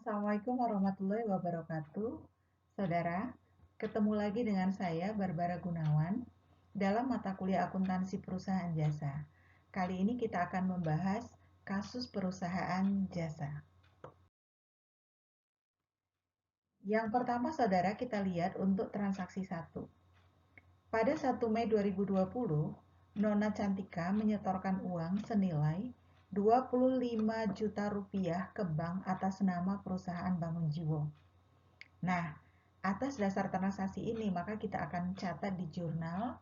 Assalamualaikum warahmatullahi wabarakatuh. Saudara, ketemu lagi dengan saya Barbara Gunawan dalam mata kuliah akuntansi perusahaan jasa. Kali ini kita akan membahas kasus perusahaan jasa. Yang pertama saudara kita lihat untuk transaksi 1. Pada 1 Mei 2020, Nona Cantika menyetorkan uang senilai 25 juta rupiah ke bank atas nama perusahaan Bangun Jiwo. Nah, atas dasar transaksi ini maka kita akan catat di jurnal.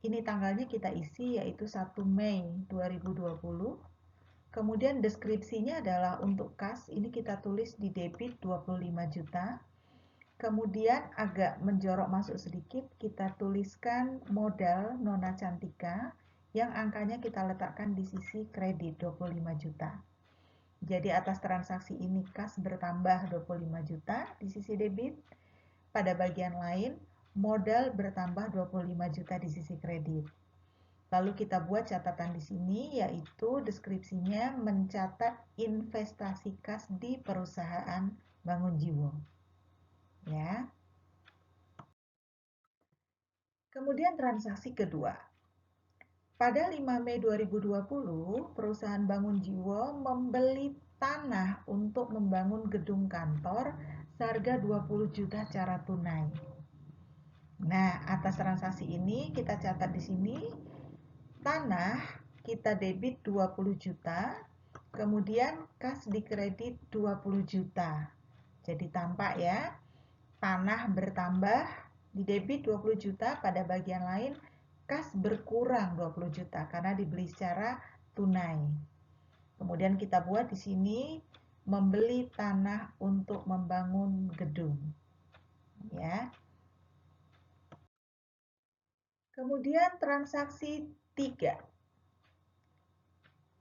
Ini tanggalnya kita isi yaitu 1 Mei 2020. Kemudian deskripsinya adalah untuk kas, ini kita tulis di debit 25 juta. Kemudian agak menjorok masuk sedikit, kita tuliskan modal Nona Cantika yang angkanya kita letakkan di sisi kredit 25 juta. Jadi atas transaksi ini kas bertambah 25 juta di sisi debit. Pada bagian lain, modal bertambah 25 juta di sisi kredit. Lalu kita buat catatan di sini, yaitu deskripsinya mencatat investasi kas di perusahaan Bangun Jiwo. Ya. Kemudian transaksi kedua. Pada 5 Mei 2020, perusahaan Bangun Jiwo membeli tanah untuk membangun gedung kantor seharga 20 juta secara tunai. Nah, atas transaksi ini kita catat di sini, tanah kita debit 20 juta, kemudian kas di kredit 20 juta. Jadi tampak ya, tanah bertambah di debit 20 juta, pada bagian lain kas berkurang 20 juta karena dibeli secara tunai. Kemudian kita buat di sini membeli tanah untuk membangun gedung. Ya. Kemudian transaksi 3.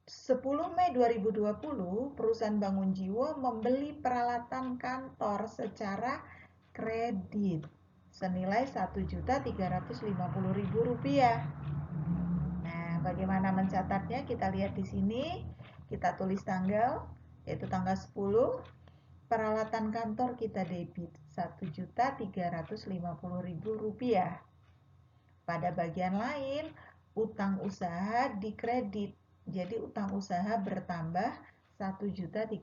10 Mei 2020, perusahaan Bangun Jiwo membeli peralatan kantor secara kredit senilai Rp1.350.000. Nah, bagaimana mencatatnya? Kita lihat di sini. Kita tulis tanggal, yaitu tanggal 10. Peralatan kantor kita debit Rp1.350.000. Pada bagian lain, utang usaha dikredit. Jadi utang usaha bertambah Rp1.350.000.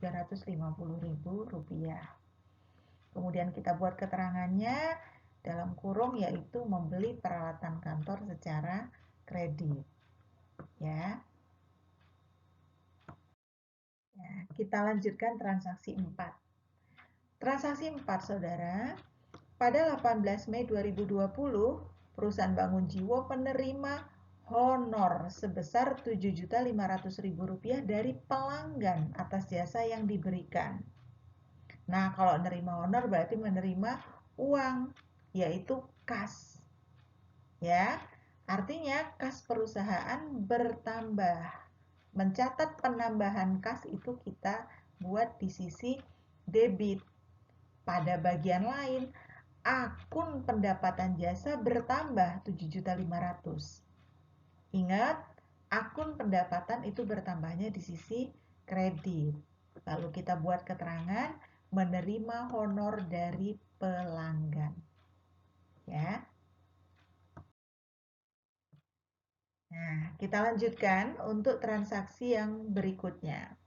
Kemudian kita buat keterangannya dalam kurung, yaitu membeli peralatan kantor secara kredit. Ya. Kita lanjutkan transaksi 4. Transaksi 4, saudara. Pada 18 Mei 2020, perusahaan Bangun Jiwo menerima honor sebesar Rp7.500.000 dari pelanggan atas jasa yang diberikan. Nah, kalau menerima honor berarti menerima uang, yaitu kas. Ya, artinya kas perusahaan bertambah. Mencatat penambahan kas itu kita buat di sisi debit. Pada bagian lain, akun pendapatan jasa bertambah 7.500.000. Ingat, akun pendapatan itu bertambahnya di sisi kredit. Lalu kita buat keterangan menerima honor dari pelanggan. Ya. Nah, kita lanjutkan untuk transaksi yang berikutnya.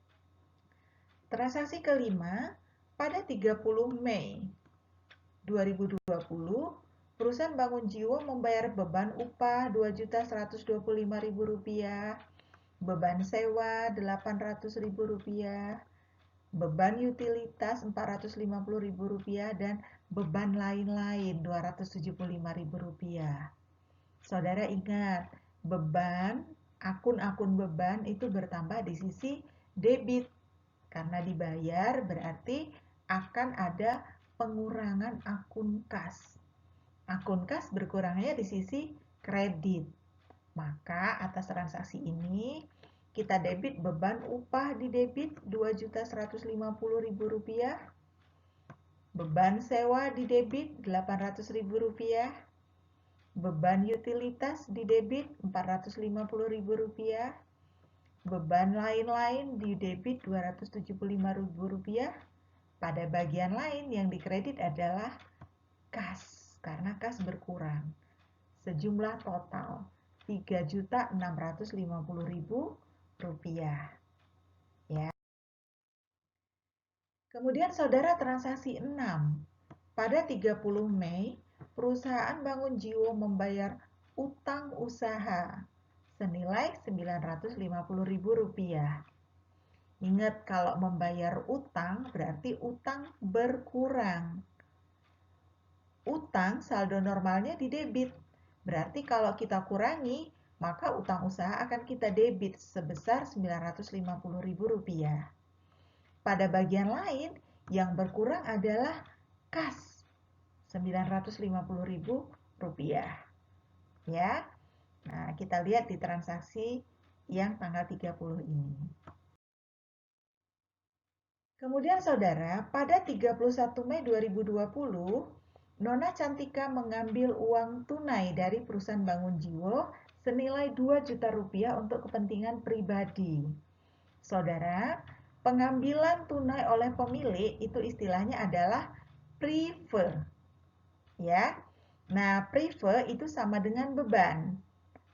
Transaksi kelima, pada 30 Mei 2020, perusahaan Bangun Jiwo membayar beban upah Rp2.125.000, beban sewa Rp800.000, beban utilitas Rp450.000, dan beban lain-lain Rp275.000. Saudara ingat, beban, akun-akun beban itu bertambah di sisi debit. Karena dibayar berarti akan ada pengurangan akun kas. Akun kas berkurangnya di sisi kredit. Maka atas transaksi ini kita debit beban upah di debit Rp2.150.000, beban sewa di debit Rp800.000, beban utilitas di debit Rp450.000, beban lain-lain di debit Rp275.000, Pada bagian lain yang dikredit adalah kas, karena kas berkurang. Sejumlah total Rp3.650.000. Ya. Kemudian saudara transaksi 6. Pada 30 Mei, perusahaan Bangun Jiwo membayar utang usaha senilai Rp950.000. Ingat, kalau membayar utang berarti utang berkurang. Utang saldo normalnya di debit. Berarti kalau kita kurangi, maka utang usaha akan kita debit sebesar Rp950.000. Pada bagian lain, yang berkurang adalah kas Rp950.000. Ya. Nah, kita lihat di transaksi yang tanggal 30 ini. Kemudian saudara, pada 31 Mei 2020, Nona Cantika mengambil uang tunai dari perusahaan Bangun Jiwo senilai 2 juta rupiah untuk kepentingan pribadi. Saudara, pengambilan tunai oleh pemilik itu istilahnya adalah prive. Ya. Nah, prive itu sama dengan beban.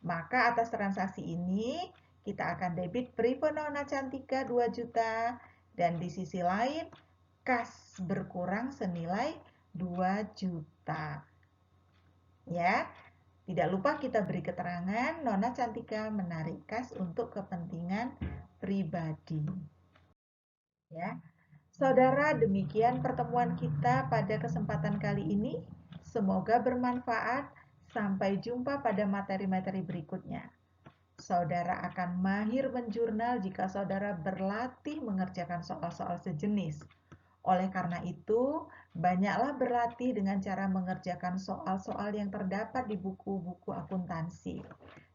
Maka atas transaksi ini kita akan debit prive Nona Cantika 2 juta dan di sisi lain kas berkurang senilai 2 juta. Ya. Tidak lupa kita beri keterangan Nona Cantika menarik kas untuk kepentingan pribadi. Ya. Saudara, demikian pertemuan kita pada kesempatan kali ini. Semoga bermanfaat. Sampai jumpa pada materi-materi berikutnya. Saudara akan mahir menjurnal jika saudara berlatih mengerjakan soal-soal sejenis. Oleh karena itu, banyaklah berlatih dengan cara mengerjakan soal-soal yang terdapat di buku-buku akuntansi.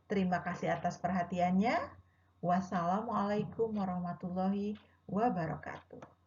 Terima kasih atas perhatiannya. Wassalamualaikum warahmatullahi wabarakatuh.